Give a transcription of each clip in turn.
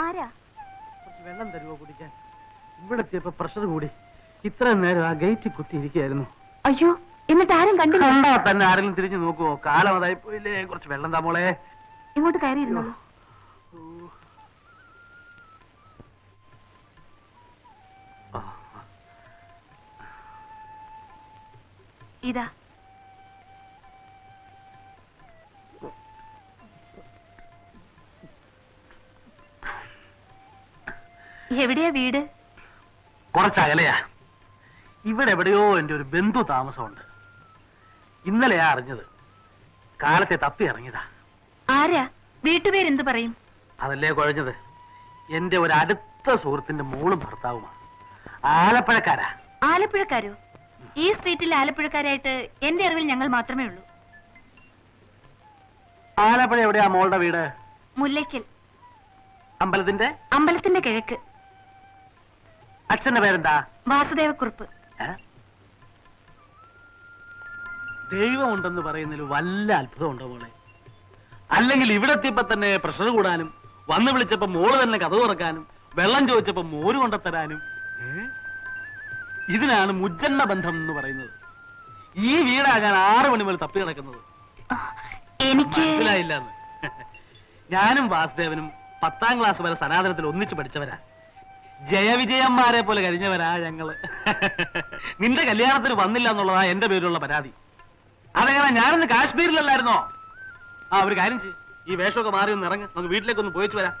ആരാ? കുറച്ച് വെള്ളം തരുമോ കുടിക്കാൻ? ഇവിടെ എത്തിയപ്പോ പ്രഷർ കൂടി. ഇത്രയും നേരം ആ ഗേറ്റിൽ കുത്തിയിരിക്കുകയായിരുന്നു. അയ്യോ, എന്നിട്ട് ആരും കണ്ടില്ല? കണ്ടാ തന്നെ ആരെങ്കിലും തിരിഞ്ഞു നോക്കുവോ? കാലം അതായി പോയില്ലേ. കുറച്ച് വെള്ളം താ മോളെ. ഇങ്ങോട്ട് കയറിയിരുന്നോളൂ. ഇതാ. എവിടെയാ വീട്? കുറച്ചകലെയാ. ഇവിടെ എവിടെയോ എന്റെ ഒരു ബന്ധു താമസമുണ്ട്. ഇന്നലെയാ അറിഞ്ഞത്. കാലത്തെ തപ്പി ഇറങ്ങിയതാ. ആരാ? വീട്ടുപേരെന്ത് പറയും? അതല്ലേ കുഴഞ്ഞത്. എന്റെ ഒരു അടുത്ത സുഹൃത്തിന്റെ മോളും ഭർത്താവുമാണ്. ആലപ്പുഴക്കാരാ. ആലപ്പുഴക്കാരോ? ഈ സ്ട്രീറ്റിൽ ആലപ്പുഴക്കാരായിട്ട് എന്റെ അറിവിൽ ഞങ്ങൾ മാത്രമേ ഉള്ളൂ. ആലപ്പുഴ എവിടെയാ മോളുടെ വീട്? മുല്ലയ്ക്കൽ. അമ്പലത്തിന്റെ കിഴക്ക്. അച്ഛന്റെ പേരെന്താ? വാസുദേവക്കുറുപ്പ്. ദൈവമുണ്ടെന്ന് പറയുന്നതിൽ വല്ല അത്ഭുതമുണ്ടോ മോളെ? അല്ലെങ്കിൽ ഇവിടെ എത്തിയപ്പോ തന്നെ പ്രഷർ കൂടാനും, വന്ന് വിളിച്ചപ്പോ മോള് തന്നെ കഥ തുറക്കാനും, വെള്ളം ചോദിച്ചപ്പോ മോര് കൊണ്ടത്തരാനും. ഇതിനാണ് മുജ്ജന്മ ബന്ധം എന്ന് പറയുന്നത്. ഈ വീടാകാൻ 6 മണി മുതൽ തപ്പി കിടക്കുന്നത്. എനിക്ക് മനസ്സിലായില്ലെന്ന്. ഞാനും വാസുദേവനും 10ാം ക്ലാസ് വരെ സനാതനത്തിൽ ഒന്നിച്ചു പഠിച്ചവരാ. ജയവിജയന്മാരെ പോലെ കഴിഞ്ഞവരാ ഞങ്ങള്. നിന്റെ കല്യാണത്തിന് വന്നില്ല എന്നുള്ളതാ എന്റെ പേരിലുള്ള പരാതി. അതെങ്ങനെ? ഞാനിന്ന് കാശ്മീരിലല്ലായിരുന്നോ? ഒരു കാര്യം ചെയ്യും, ഈ വേഷമൊക്കെ മാറി ഒന്ന് ഇറങ്ങ്, നമുക്ക് വീട്ടിലേക്കൊന്ന് പോയിച്ചു വരാം.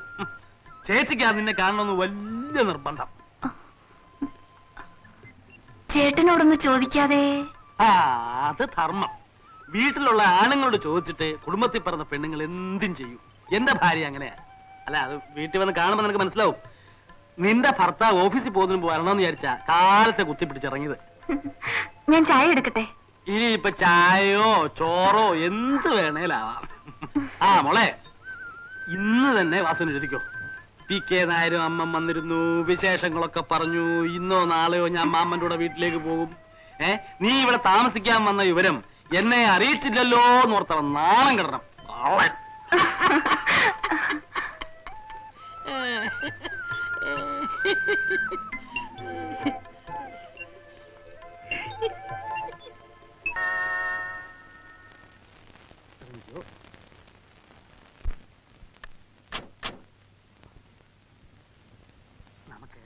ചേച്ചിക്കാ നിന്നെ കാണണമെന്ന് വലിയ നിർബന്ധം. ചേട്ടനോടൊന്ന് ചോദിക്കാതെ? അത് ധർമ്മം. വീട്ടിലുള്ള ആണുങ്ങളോട് ചോദിച്ചിട്ട് കുടുംബത്തിൽ പറഞ്ഞ പെണ്ണുങ്ങൾ എന്തും ചെയ്യും. എന്റെ ഭാര്യ അങ്ങനെയാ. അല്ല, അത് വീട്ടിൽ വന്ന് കാണുമ്പോ നിനക്ക് മനസ്സിലാവും. നിന്റെ ഭർത്താവ് ഓഫീസിൽ പോകുന്നതിന് വരണമെന്ന് വിചാരിച്ചാ കാലത്തെ കുത്തിപ്പിടിച്ചിറങ്ങിയത്. ഞാൻ ചായ എടുക്കട്ടെ? ഇനി ഇപ്പൊ ചായയോ ചോറോ എന്ത് വേണേലാവാം. മോളെ, ഇന്ന് തന്നെ വാസുവിന് എഴുതിക്കോ. PK നായരും അമ്മ വന്നിരുന്നു, വിശേഷങ്ങളൊക്കെ പറഞ്ഞു. ഇന്നോ നാളെയോ ഞാൻ മാമ്മന്റെ കൂടെ വീട്ടിലേക്ക് പോകും. നീ ഇവിടെ താമസിക്കാൻ വന്ന വിവരം എന്നെ അറിയിച്ചില്ലല്ലോ എന്നോർത്തവൻ നാണം കിടണം. നമുക്ക്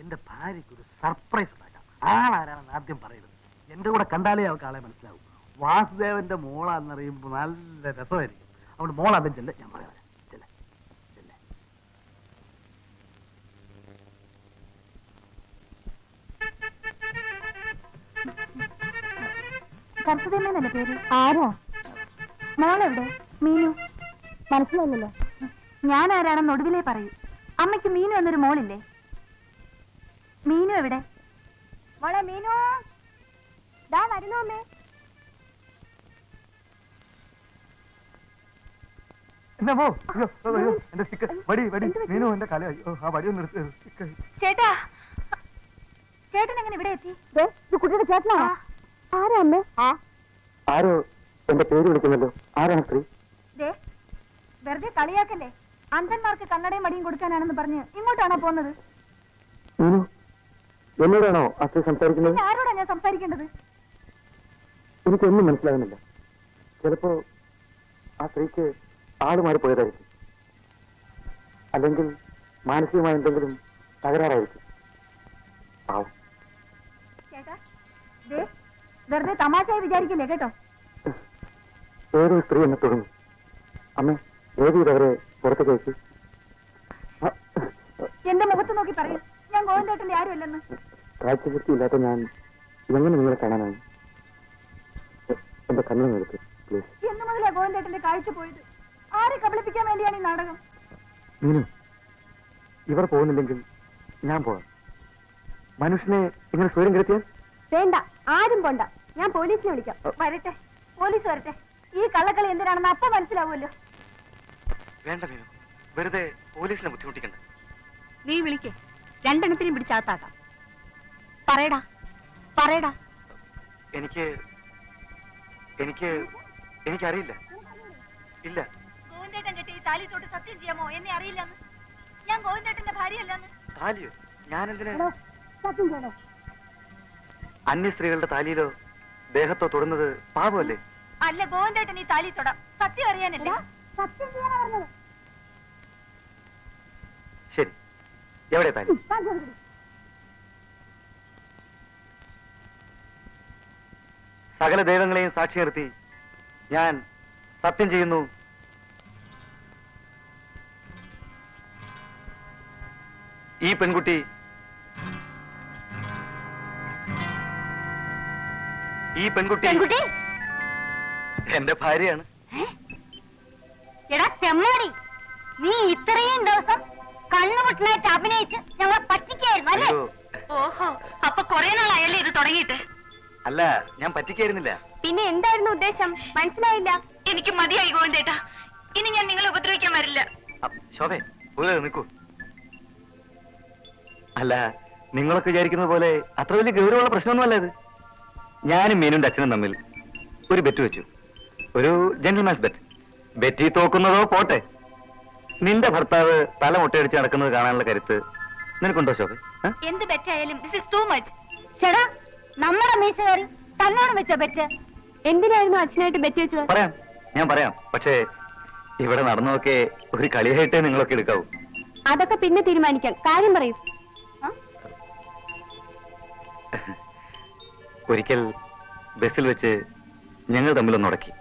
എന്റെ ഭാര്യയ്ക്ക് ഒരു സർപ്രൈസ് ഉണ്ടാക്കാം. ആളാരാണെന്ന് ആദ്യം പറയരുത്. എന്റെ കൂടെ കണ്ടാലേ അവൾക്ക് ആളെ മനസ്സിലാവും. വാസുദേവന്റെ മോളാന്നറിയുമ്പോ നല്ല രസമായിരിക്കും. അതുകൊണ്ട് മോളാദ്യം ചെല്ല, ഞാൻ പറയാം. സരസ്വതിയമ്മേന്നല്ലേ പേര്? ആരാ? മോളെവിടെ? മീനു. മനസ്സിലായില്ലല്ലോ. ഞാൻ ആരാണെന്ന് ഒടുവിലേ പറയൂ. അമ്മയ്ക്ക് മീനു എന്നൊരു മോളില്ലേ? മീനു എവിടെ? മോളെ മീനു, ദാ വരുന്നു അമ്മേ. ചേട്ടാ, ചേട്ടൻ എങ്ങനെ ഇവിടെ എത്തി? കുട്ടിയുടെ ചേട്ടനാ? ആരാ അമ്മേ? ആരോ എന്റെ പേര് വിളിക്കുന്നല്ലോ. ആരാണ് സ്ത്രീ? വെറുതെ കളിയാക്കല്ലേ. അന്ധന്മാർക്ക് കണ്ണടയും മടിയും കൊടുക്കാനാണെന്ന് പറഞ്ഞ് ഇങ്ങോട്ടാണോ പോകുന്നത്? എന്നോടാണോ ആ സ്ത്രീ സംസാരിക്കുന്നത്? ആരോടാ ഞാൻ സംസാരിക്കേണ്ടത്? എനിക്കൊന്നും മനസ്സിലാകുന്നില്ല. ചിലപ്പോ ആ സ്ത്രീക്ക് ആള് മാറിപ്പോയതായിരിക്കും, അല്ലെങ്കിൽ മാനസികമായ എന്തെങ്കിലും തകരാറായിരിക്കും. പാവം. ചേട്ടാ, വെറുതെ തമാശയായി വിചാരിക്കില്ലേ കേട്ടോ. ഏതോ സ്ത്രീ എന്നെ തുടങ്ങി. അമ്മ ഏതൊരു പുറത്തേക്ക് വെച്ചു. എന്റെ മുഖത്ത് നോക്കി പറയും ഞാൻ ഗോവിന്ദേട്ടന്റെ ആരുമല്ലെന്ന്. കാഴ്ചശക്തിയില്ലാത്ത ഞാൻ എങ്ങനെ നിങ്ങളെ കാണാനാണ്? എന്റെ കണ്ണു എടുത്ത് പ്ലീസ്. എന്ന് മുതലേ ഗോവിന്ദേട്ടന്റെ കാഴ്ച പോയത്? ആരെ കബളിപ്പിക്കാൻ വേണ്ടിയാണ് ഈ നാടകം? മീനു, ഇവർ പോകുന്നില്ലെങ്കിൽ ഞാൻ പോകാം. മനുഷ്യനെ ഇങ്ങനെ സ്വയം കെടുത്തിയാൽ? വേണ്ട, ആരും പോണ്ട. ഞാൻ പോലീസിനെ വിളിക്കാം. വരട്ടെ, പോലീസ് വരട്ടെ. ഈ കള്ളക്കളി എന്തിനാണെന്ന് അപ്പൊ മനസ്സിലാവുമല്ലോ. വേണ്ട മീനു, വെറുതെ പോലീസിനെ ബുദ്ധിമുട്ടിക്കണ്ട. നീ വിളിക്കേ, രണ്ടെണ്ണത്തിനും പിടിച്ചാത്താക്കാം. പറയടാ പറയടാ. എനിക്കറിയില്ല. ഇല്ല. ഗോവിന്ദേട്ടൻ കെട്ടി താലി തൊട്ട് സത്യം ചെയ്യാമോ എന്നെ അറിയില്ലെന്ന്? ഞാൻ ഗോവിന്ദേട്ടന്റെ ഭാര്യയല്ലെന്ന്. താലിയോ? ഞാനെന്തിനാ? സത്യം ചെയ്യണോ? അന്യ സ്ത്രീകളുടെ താലിയിലോ ദേഹത്തോ തൊടുന്നത് പാപമല്ലേ? അല്ല, ഗോവിന്ദേട്ടൻ ഈ താലി തൊടാം. സത്യം അറിയാനല്ലേ? സത്യം ചെയ്യാനാ പറഞ്ഞത്. ശരി, എവിടെ താലി? സകല ദൈവങ്ങളെയും സാക്ഷി നിർത്തി ഞാൻ സത്യം ചെയ്യുന്നു, ഈ പെൺകുട്ടി പെൺകുട്ടി എന്റെ ഭാര്യയാണ്. എടാ ചെമ്മാടി, നീ ഇത്രയും ദിവസം കണ്ണുമുട്ടനായിട്ട് അഭിനയിച്ച് ഞങ്ങളെ പറ്റിക്കായിരുന്നു അല്ലേ? അയ്യോ, ഓഹോ, അപ്പൊ കൊറേ നാളായല്ലേ ഇത് തുടങ്ങിയിട്ട്? അല്ല, ഞാൻ പറ്റിക്കായിരുന്നില്ല. പിന്നെ എന്തായിരുന്നു ഉദ്ദേശം? മനസ്സിലായില്ല. എനിക്ക് മതിയായി ഗോവിന്ദേട്ടാ, ഇനി ഞാൻ നിങ്ങളെ ഉപദ്രവിക്കാൻ വരില്ല. ശോഭേ, ഒരു നിൽക്കൂ. അല്ല, നിങ്ങളൊക്കെ വിചാരിക്കുന്നത് പോലെ അത്ര വലിയ ഗൗരവമുള്ള പ്രശ്നമൊന്നുമല്ല ഇത്. ഞാനും മീനുന്റെ അച്ഛനും തമ്മിൽ ഒരു ബെറ്റ് വെച്ചു, ഒരു ജെന്റിൽമാൻസ് ബെറ്റ്. ബെറ്റി തോക്കുന്നതോ പോട്ടെ, നിന്റെ ഭർത്താവ് തല മുട്ടയടിച്ച് നടക്കുന്നത് കാണാനുള്ള കരുത്ത് നിനക്കുണ്ടോ ശോഭ? എന്ത് ബെറ്റായാലും ദിസ് ഇസ് ടു മച്ച്. ചേടാ, നമ്മുടെ മീശകാരി തന്നോട് വെച്ച ബെറ്റ് എന്തിനായിരുന്നു അച്ഛനായിട്ട് ബെറ്റ് വെച്ചത്? പറയാം, ഞാൻ പറയാം. പക്ഷേ ഇവിടെ നടന്നതൊക്കെ ഒരു കളിയായിട്ടേ നിങ്ങളൊക്കെ എടുക്കാവൂ. അതൊക്കെ പിന്നെ തീരുമാനിക്കാം. കാര്യം പറയൂ. ഒരിക്കൽ ബസ്സിൽ വെച്ച് ഞങ്ങൾ തമ്മിലൊന്ന് ഉടക്കി.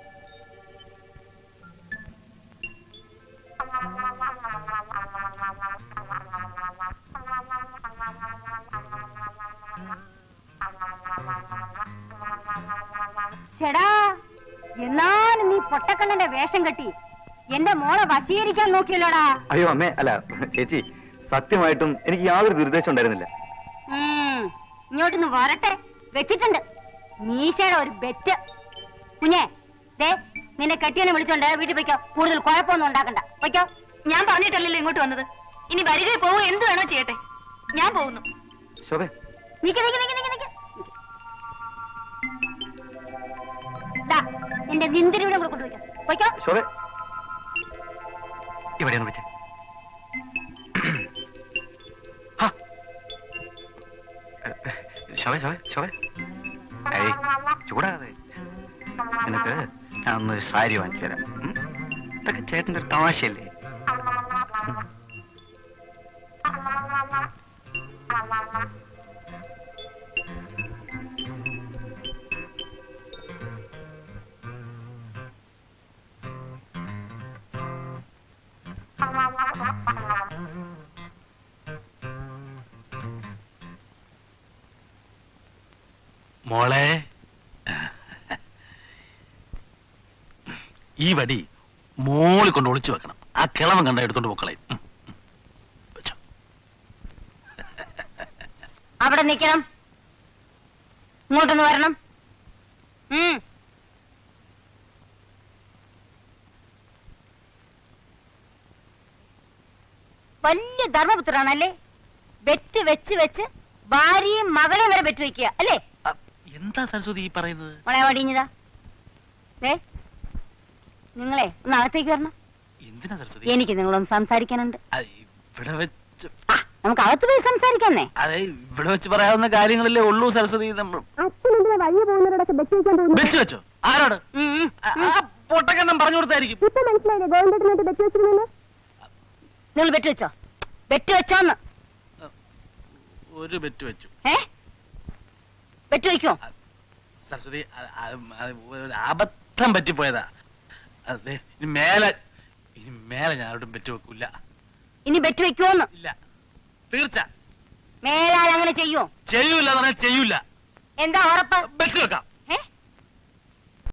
ചേടാ, എന്നാലും നീ പൊട്ടക്കണ്ണന്റെ വേഷം കെട്ടി എന്റെ മോളെ വശീകരിക്കാൻ നോക്കിയല്ലോടാ. അയ്യോ അമ്മേ, അല്ല ചേച്ചി, സത്യമായിട്ടും എനിക്ക് യാതൊരു ദുരുദ്ദേശം ഉണ്ടായിരുന്നില്ല. ഇങ്ങോട്ടൊന്ന് വരട്ടെ, വെച്ചിട്ടുണ്ട് മീശയുടെ ഒരു ബെറ്റ്. കുഞ്ഞേ, ദേ നിന്നെ കെട്ടിയനെ വിളിച്ചോണ്ട് വീട്ടിൽ പോയിക്കോ. കൂടുതൽ കുഴപ്പമൊന്നും ഉണ്ടാക്കണ്ട, പോയിക്കോ. ഞാൻ പറഞ്ഞിട്ടല്ലല്ലോ ഇങ്ങോട്ട് വന്നത്. ഇനി വരികയോ പോവോ എന്ത് വേണോ ചെയ്യട്ടെ, ഞാൻ പോകുന്നു. ശോഭേ, നിക്ക് നിക്ക് നിക്ക് നിക്ക് നിക്ക്. ദാ, നിന്റെ നിന്തിരി ഇവിടെ കൂടെ കൊണ്ടുപോയിക്കോ, പോയിക്കോ. ശോഭേ, ഇവിടെയാണ് വെച്ചേ. ശോഭേ, ശോഭേ, ശോഭേ, ചൂടാതെ നിനക്ക് ഞാൻ ഒന്നൊരു സാരി വാങ്ങിച്ചു തരാം. ഇതൊക്കെ ചേട്ടൻ്റെ ഒരു തമാശയല്ലേ? മോളെ, ഈ വടി മോളിൽ കൊണ്ട് ഒളിച്ചു വെക്കണം. ആ കിളവൻ കണ്ട എടുത്തോണ്ട് പൊക്കളയും. അവിടെ നിൽക്കണം, ഇങ്ങോട്ടൊന്ന് വരണം. വലിയ ധർമ്മപുത്രാണല്ലേ? ബെറ്റ് വെച്ച് വെച്ച് ഭാര്യയും മകളെയും വരെ ബെറ്റ് വെക്കുക അല്ലേ? എന്താ സരസ്വതി ഈ പറയുന്നത്? മോളെ വടിഞ്ഞതാ. നിങ്ങളെ ഒന്ന് അകത്തേക്ക് വരണം. എന്തിനാ സരസ്വതി? എനിക്ക് നിങ്ങളൊന്ന് സംസാരിക്കാനുണ്ട്. ഇവിടെ വെച്ച് നമുക്ക് അകത്ത് പോയി സംസാരിക്കാന്നേ. അതെ, ഇവിടെ വെച്ച് പറയാവുന്ന കാര്യങ്ങളല്ലേ ഉള്ളൂ സരസ്വതി. നമ്മൾ ബെറ്റ് വെച്ചോ? ആരോട്? പൊട്ടക്കെണ്ണം പറഞ്ഞു കൊടുത്തായിരിക്കും. നിങ്ങൾ ബെറ്റ് വെച്ചോ? ബെറ്റ് വെച്ചോന്ന്? ഒരു ബെറ്റ് വെച്ചു. ബെറ്റ് വെക്കോ? സരസ്വതി, അബദ്ധം പറ്റിപ്പോയതാ. അതെ, ഇനി മേലെ ഞാൻ ആരോടും ബെറ്റ് വെക്കൂല. ഇനി ബെറ്റ് വെക്കുവോന്ന്? ഇല്ല, തീർച്ച. മേലാൽ അങ്ങനെ ചെയ്യോ? ചെയ്യൂല, ചെയ്യൂല. എന്താ ഉറപ്പ്? ബെറ്റ് വെക്കാം.